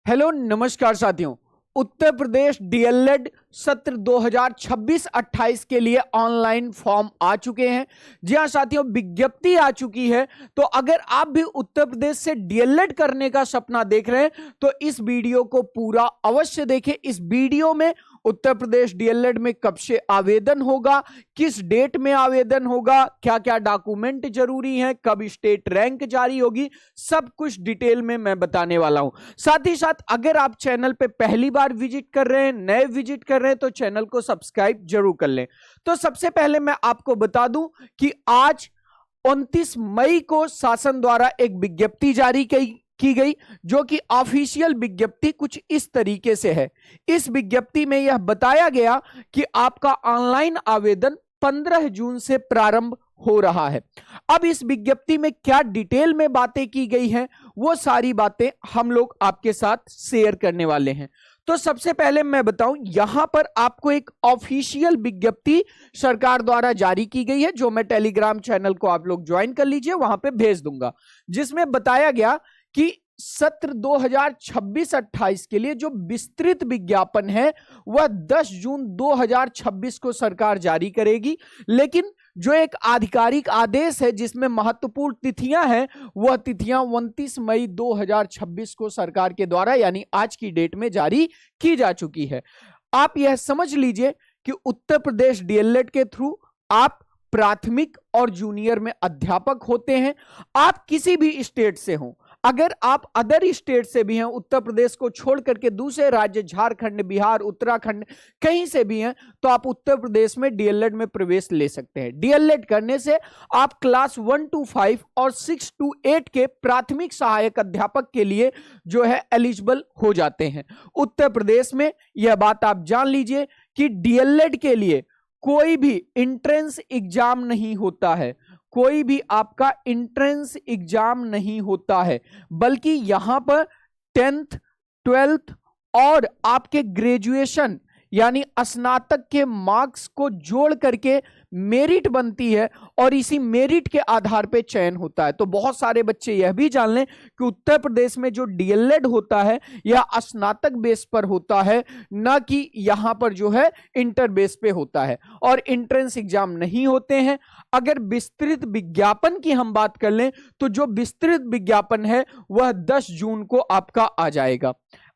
Hello नमस्कार साथियों। Uttar Pradesh DElEd सत्र 2026-28 के लिए ऑनलाइन फॉर्म आ चुके हैं। जी हां साथियों, विज्ञप्ति आ चुकी है। तो अगर आप भी उत्तर प्रदेश से डीएलएड करने का सपना देख रहे हैं तो इस वीडियो को पूरा अवश्य देखें। इस वीडियो में उत्तर प्रदेश डीएलएड में कब से आवेदन होगा, किस डेट में आवेदन होगा, क्या क्या डॉक्यूमेंट जरूरी हैं, कब स्टेट रैंक जारी होगी, सब कुछ डिटेल में मैं बताने वाला हूं। साथ ही साथ अगर आप चैनल पे पहली बार विजिट कर रहे हैं, नए विजिट कर रहे हैं तो चैनल को सब्सक्राइब जरूर कर लें। तो सबसे पहले मैं आपको बता दूं कि आज 29 मई को शासन द्वारा एक विज्ञप्ति जारी की गई, जो कि ऑफिशियल विज्ञप्ति कुछ इस तरीके से है। इस विज्ञप्ति में यह बताया गया कि आपका ऑनलाइन आवेदन 15 जून से प्रारंभ हो रहा है। अब इस विज्ञप्ति में क्या डिटेल में बातें की गई हैं, वो सारी बातें हम लोग आपके साथ शेयर करने वाले हैं। तो सबसे पहले मैं बताऊं, यहां पर आपको एक ऑफिशियल विज्ञप्ति सरकार द्वारा जारी की गई है, जो मैं टेलीग्राम चैनल को आप लोग ज्वाइन कर लीजिए, वहां पे भेज दूंगा, जिसमें बताया गया कि सत्र 2026-28 के लिए जो विस्तृत विज्ञापन है वह 10 जून 2026 को सरकार जारी करेगी। लेकिन जो एक आधिकारिक आदेश है जिसमें महत्वपूर्ण तिथियां हैं, वह तिथियां 29 मई 2026 को सरकार के द्वारा यानी आज की डेट में जारी की जा चुकी है। आप यह समझ लीजिए कि उत्तर प्रदेश डीएलएड के थ्रू आप प्राथमिक और जूनियर में अध्यापक होते हैं। आप किसी भी स्टेट से हों, अगर आप अदर स्टेट से भी हैं, उत्तर प्रदेश को छोड़ करके दूसरे राज्य झारखंड, बिहार, उत्तराखंड कहीं से भी हैं, तो आप उत्तर प्रदेश में डीएलएड में प्रवेश ले सकते हैं। डीएलएड करने से आप क्लास 1 to 5 और 6 to 8 के प्राथमिक सहायक अध्यापक के लिए जो है एलिजिबल हो जाते हैं। उत्तर प्रदेश में यह बात आप जान लीजिए कि डीएलएड के लिए कोई भी एंट्रेंस एग्जाम नहीं होता है, कोई भी आपका एंट्रेंस एग्जाम नहीं होता है, बल्कि यहां पर 10th, 12th और आपके ग्रेजुएशन यानी स्नातक के मार्क्स को जोड़ करके मेरिट बनती है और इसी मेरिट के आधार पे चयन होता है। तो बहुत सारे बच्चे यह भी जान लें कि उत्तर प्रदेश में जो डीएलएड होता है यह स्नातक बेस पर होता है, न कि यहां पर जो है इंटर बेस पे होता है, और एंट्रेंस एग्जाम नहीं होते हैं। अगर विस्तृत विज्ञापन की हम बात कर लें तो जो विस्तृत विज्ञापन है वह 10 जून को आपका आ जाएगा।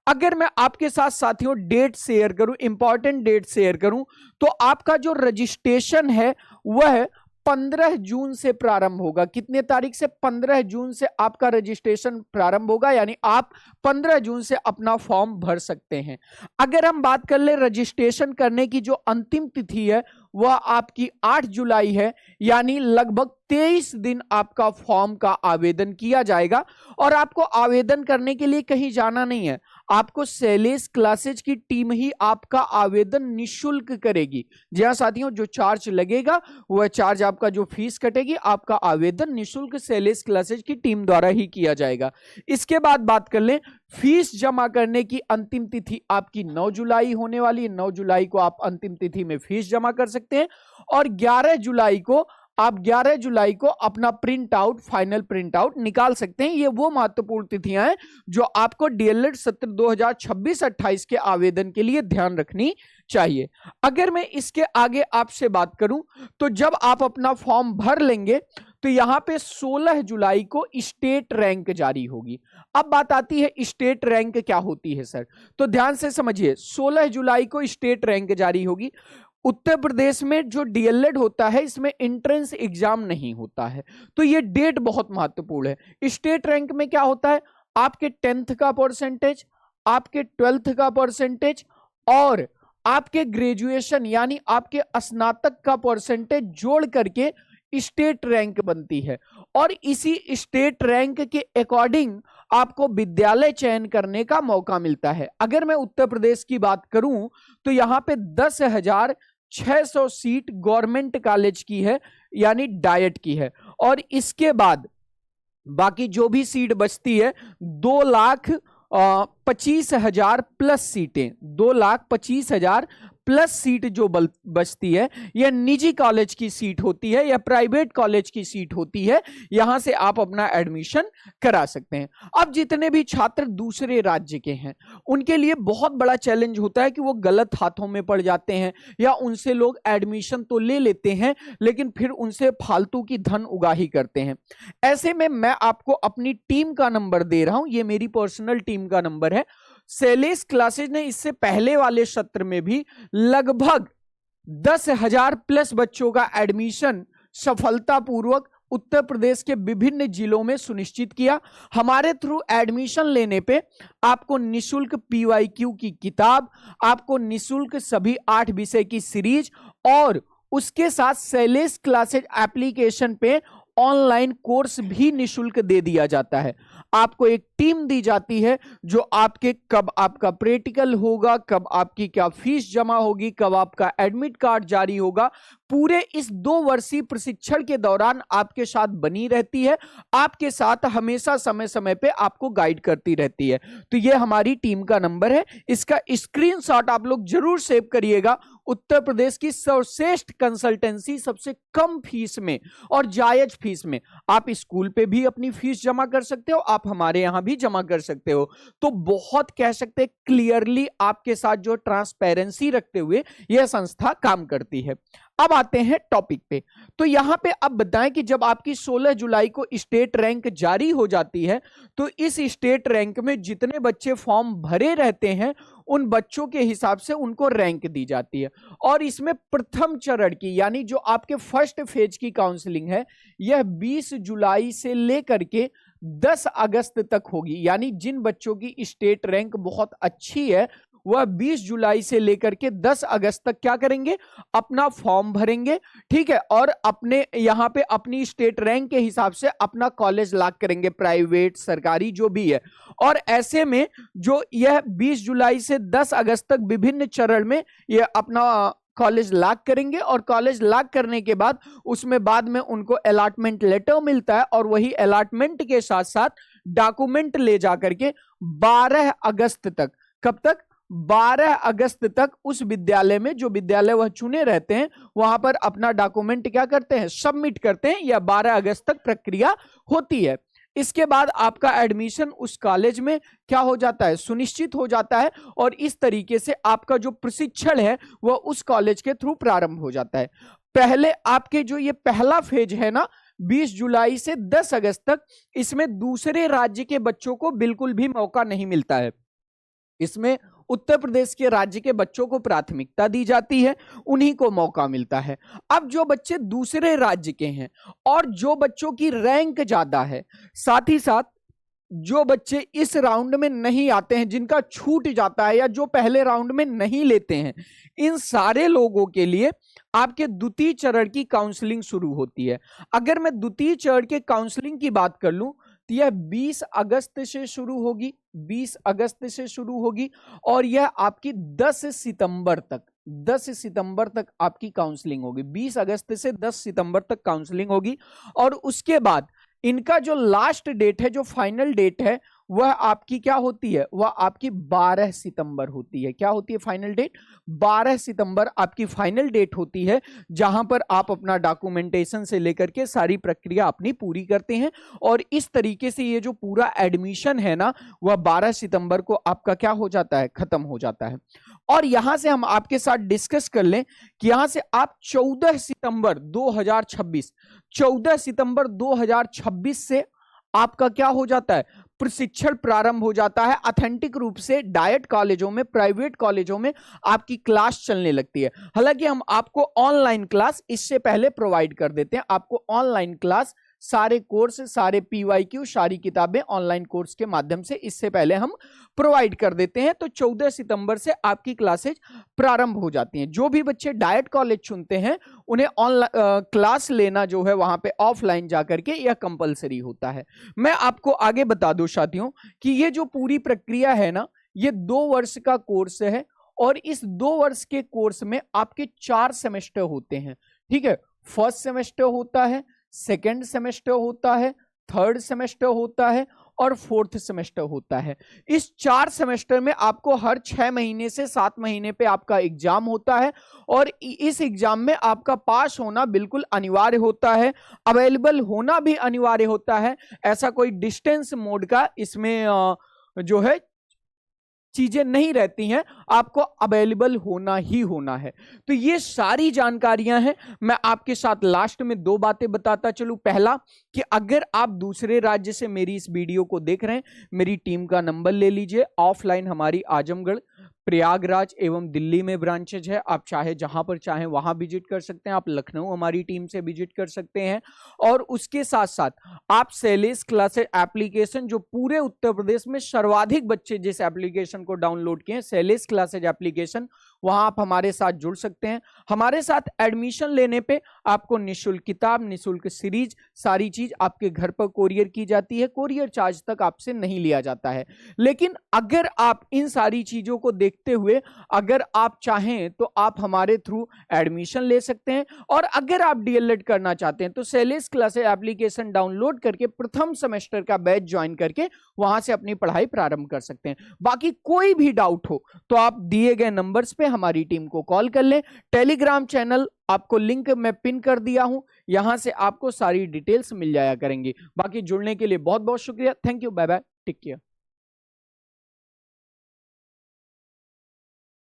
अगर मैं आपके साथ साथियों डेट शेयर करूं, इंपॉर्टेंट डेट शेयर करूं, तो आपका जो रजिस्ट्रेशन है वह 15 जून से प्रारंभ होगा। कितने तारीख से? 15 जून से आपका रजिस्ट्रेशन प्रारंभ होगा, यानी आप 15 जून से अपना फॉर्म भर सकते हैं। अगर हम बात कर ले रजिस्ट्रेशन करने की जो अंतिम तिथि है वह आपकी 8 जुलाई है, यानी लगभग 23 दिन आपका फॉर्म का आवेदन किया जाएगा। और आपको आवेदन करने के लिए कहीं जाना नहीं है, आपको शैलेश क्लासेज की टीम ही आपका आवेदन निःशुल्क करेगी। जी हां साथियों, जो चार्ज लगेगा वह चार्ज आपका जो फीस कटेगी, आपका आवेदन निःशुल्क शैलेश क्लासेज की टीम द्वारा ही किया जाएगा। इसके बाद बात कर लें, फीस जमा करने की अंतिम तिथि आपकी 9 जुलाई होने वाली है। 9 जुलाई को आप अंतिम तिथि में फीस जमा कर सकते हैं और 11 जुलाई को अपना print out, final print out निकाल सकते हैं। ये वो महत्वपूर्ण तिथियां हैं जो आपको डीएलएड सत्र 2026-28 के आवेदन के लिए ध्यान रखनी चाहिए। अगर मैं इसके आगे आपसे बात करूं तो जब आप अपना फॉर्म भर लेंगे तो यहां पे 16 जुलाई को स्टेट रैंक जारी होगी। अब बात आती है स्टेट रैंक क्या होती है सर, तो ध्यान से समझिए। 16 जुलाई को स्टेट रैंक जारी होगी। उत्तर प्रदेश में जो डीएलएड होता है इसमें एंट्रेंस एग्जाम नहीं होता है, तो ये डेट बहुत महत्वपूर्ण है। स्टेट रैंक में क्या होता है, आपके 10th का परसेंटेज, आपके 12th का परसेंटेज और आपके ग्रेजुएशन यानी आपके स्नातक का परसेंटेज जोड़ करके स्टेट रैंक बनती है। और इसी स्टेट रैंक के अकॉर्डिंग आपको विद्यालय चयन करने का मौका मिलता है। अगर मैं उत्तर प्रदेश की बात करूं तो यहां पे 10,600 सीट गवर्नमेंट कॉलेज की है, यानी डाइट की है। और इसके बाद बाकी जो भी सीट बचती है 2,25,000 प्लस सीटें, 2,25,000 प्लस सीट जो बचती है यह निजी कॉलेज की सीट होती है या प्राइवेट कॉलेज की सीट होती है, यहां से आप अपना एडमिशन करा सकते हैं। अब जितने भी छात्र दूसरे राज्य के हैं उनके लिए बहुत बड़ा चैलेंज होता है कि वो गलत हाथों में पड़ जाते हैं या उनसे लोग एडमिशन तो ले लेते हैं लेकिन फिर उनसे फालतू की धन उगाही करते हैं। ऐसे में मैं आपको अपनी टीम का नंबर दे रहा हूं, ये मेरी पर्सनल टीम का नंबर है। सेलेस क्लासेज ने इससे पहले वाले सत्र में भी लगभग 10,000 प्लस बच्चों का एडमिशन सफलतापूर्वक उत्तर प्रदेश के विभिन्न जिलों में सुनिश्चित किया। हमारे थ्रू एडमिशन लेने पे आपको निशुल्क PYQ की किताब, आपको निशुल्क सभी 8 विषय की सीरीज और उसके साथ सेलेस क्लासेज एप्लीकेशन पे ऑनलाइन कोर्स भी निशुल्क दे दिया जाता है। आपको एक टीम दी जाती है जो आपके कब आपका प्रैक्टिकल होगा, कब आपकी क्या फीस जमा होगी, कब आपका एडमिट कार्ड जारी होगा, पूरे इस 2 वर्षीय प्रशिक्षण के दौरान आपके साथ बनी रहती है, आपके साथ हमेशा समय समय पे आपको गाइड करती रहती है। तो ये हमारी टीम का नंबर है, इसका स्क्रीनशॉट आप लोग जरूर सेव करिएगा। उत्तर प्रदेश की सर्वश्रेष्ठ कंसल्टेंसी, सबसे कम फीस में और जायज फीस में आप स्कूल पे भी अपनी फीस जमा कर सकते हो, आप हमारे यहां भी जमा कर सकते हो। तो बहुत कह सकते हैं क्लियरली आपके साथ जो ट्रांसपेरेंसी रखते हुए यह संस्था काम करती है। अब आते हैं टॉपिक पे। तो यहां पे अब बताएं कि जब आपकी 16 जुलाई को स्टेट रैंक जारी हो जाती है तो इस स्टेट रैंक में जितने बच्चे फॉर्म भरे रहते हैं उन बच्चों के हिसाब से उनको रैंक दी जाती है। और इसमें प्रथम चरण की यानी जो आपके फर्स्ट फेज की काउंसलिंग है यह 20 जुलाई से लेकर के 10 अगस्त तक होगी। यानी जिन बच्चों की स्टेट रैंक बहुत अच्छी है वह 20 जुलाई से लेकर के 10 अगस्त तक क्या करेंगे, अपना फॉर्म भरेंगे, ठीक है, और अपने यहां पे अपनी स्टेट रैंक के हिसाब से अपना कॉलेज लॉक करेंगे, प्राइवेट सरकारी जो भी है। और ऐसे में जो यह 20 जुलाई से 10 अगस्त तक विभिन्न चरण में यह अपना कॉलेज लॉक करेंगे और कॉलेज लॉक करने के बाद उसमें बाद में उनको अलॉटमेंट लेटर मिलता है और वही अलॉटमेंट के साथ साथ डॉक्यूमेंट ले जाकर के 12 अगस्त तक, कब तक, 12 अगस्त तक उस विद्यालय में, जो विद्यालय वह चुने रहते हैं वहां पर अपना डॉक्यूमेंट क्या करते हैं, सबमिट करते हैं। या 12 अगस्त तक प्रक्रिया होती है। इसके बाद आपका एडमिशन उस कॉलेज में क्या हो जाता है, सुनिश्चित हो जाता है और इस तरीके से आपका जो प्रशिक्षण है वह उस कॉलेज के थ्रू प्रारंभ हो जाता है। पहले आपके जो ये पहला फेज है ना 20 जुलाई से 10 अगस्त तक, इसमें दूसरे राज्य के बच्चों को बिल्कुल भी मौका नहीं मिलता है। इसमें उत्तर प्रदेश के राज्य के बच्चों को प्राथमिकता दी जाती है, उन्हीं को मौका मिलता है। अब जो बच्चे दूसरे राज्य के हैं और जो बच्चों की रैंक ज्यादा है, साथ ही साथ जो बच्चे इस राउंड में नहीं आते हैं, जिनका छूट जाता है या जो पहले राउंड में नहीं लेते हैं, इन सारे लोगों के लिए आपके द्वितीय चरण की काउंसलिंग शुरू होती है। अगर मैं द्वितीय चरण के काउंसलिंग की बात कर लूं तो यह 20 अगस्त से शुरू होगी, 20 अगस्त से शुरू होगी और यह आपकी 10 सितंबर तक आपकी काउंसलिंग होगी। 20 अगस्त से 10 सितंबर तक काउंसलिंग होगी और उसके बाद इनका जो लास्ट डेट है, जो फाइनल डेट है, वह आपकी क्या होती है, वह आपकी 12 सितंबर होती है। क्या होती है फाइनल डेट, 12 सितंबर आपकी फाइनल डेट होती है, जहां पर आप अपना डॉक्यूमेंटेशन से लेकर के सारी प्रक्रिया अपनी पूरी करते हैं और इस तरीके से ये जो पूरा एडमिशन है ना वह 12 सितंबर को आपका क्या हो जाता है, खत्म हो जाता है। और यहां से हम आपके साथ डिस्कस कर लें कि यहां से आप 14 सितंबर 2026 से आपका क्या हो जाता है, प्रशिक्षण प्रारंभ हो जाता है। ऑथेंटिक रूप से डाइट कॉलेजों में, प्राइवेट कॉलेजों में आपकी क्लास चलने लगती है। हालांकि हम आपको ऑनलाइन क्लास इससे पहले प्रोवाइड कर देते हैं। आपको ऑनलाइन क्लास, सारे कोर्स, सारे PYQ, सारी किताबें ऑनलाइन कोर्स के माध्यम से इससे पहले हम प्रोवाइड कर देते हैं। तो 14 सितंबर से आपकी क्लासेज प्रारंभ हो जाती हैं। जो भी बच्चे डाइट कॉलेज चुनते हैं उन्हें ऑनलाइन क्लास लेना जो है वहां पे ऑफलाइन जाकर के यह कंपलसरी होता है। मैं आपको आगे बता दूं साथियों कि ये जो पूरी प्रक्रिया है ना, ये 2 वर्ष का कोर्स है और इस 2 वर्ष के कोर्स में आपके 4 सेमेस्टर होते हैं। ठीक है, फर्स्ट सेमेस्टर होता है, सेकेंड सेमेस्टर होता है, थर्ड सेमेस्टर होता है और 4th सेमेस्टर होता है। इस 4 सेमेस्टर में आपको हर 6 महीने से 7 महीने पे आपका एग्जाम होता है और इस एग्जाम में आपका पास होना बिल्कुल अनिवार्य होता है, अवेलेबल होना भी अनिवार्य होता है। ऐसा कोई डिस्टेंस मोड का इसमें जो है चीजें नहीं रहती हैं, आपको अवेलेबल होना ही होना है। तो ये सारी जानकारियां हैं। मैं आपके साथ लास्ट में 2 बातें बताता चलूं। पहला कि अगर आप दूसरे राज्य से मेरी इस वीडियो को देख रहे हैं, मेरी टीम का नंबर ले लीजिए। ऑफलाइन हमारी आजमगढ़, प्रयागराज एवं दिल्ली में ब्रांचेज है। आप चाहे जहां पर चाहें वहां विजिट कर सकते हैं। आप लखनऊ हमारी टीम से विजिट कर सकते हैं। और उसके साथ साथ आप सेलेस क्लासेस एप्लीकेशन, जो पूरे उत्तर प्रदेश में सर्वाधिक बच्चे जिस एप्लीकेशन को डाउनलोड किए, सेलेस क्लासेज एप्लीकेशन, वहां आप हमारे साथ जुड़ सकते हैं। हमारे साथ एडमिशन लेने पे आपको निःशुल्क किताब, निःशुल्क सीरीज, सारी चीज आपके घर पर कोरियर की जाती है। कोरियर चार्ज तक आपसे नहीं लिया जाता है। लेकिन अगर आप इन सारी चीजों को देखते हुए अगर आप चाहें तो आप हमारे थ्रू एडमिशन ले सकते हैं। और अगर आप डीएलएड करना चाहते हैं तो सेलेस क्लासेस एप्लीकेशन डाउनलोड करके प्रथम सेमेस्टर का बैच ज्वाइन करके वहां से अपनी पढ़ाई प्रारंभ कर सकते हैं। बाकी कोई भी डाउट हो तो आप दिए गए नंबर्स पे हमारी टीम को कॉल कर लें। टेलीग्राम चैनल आपको लिंक मैं पिन कर दिया हूं, यहां से आपको सारी डिटेल्स मिल जाया करेंगी। बाकी जुड़ने के लिए बहुत बहुत शुक्रिया। Thank you, bye bye, take care.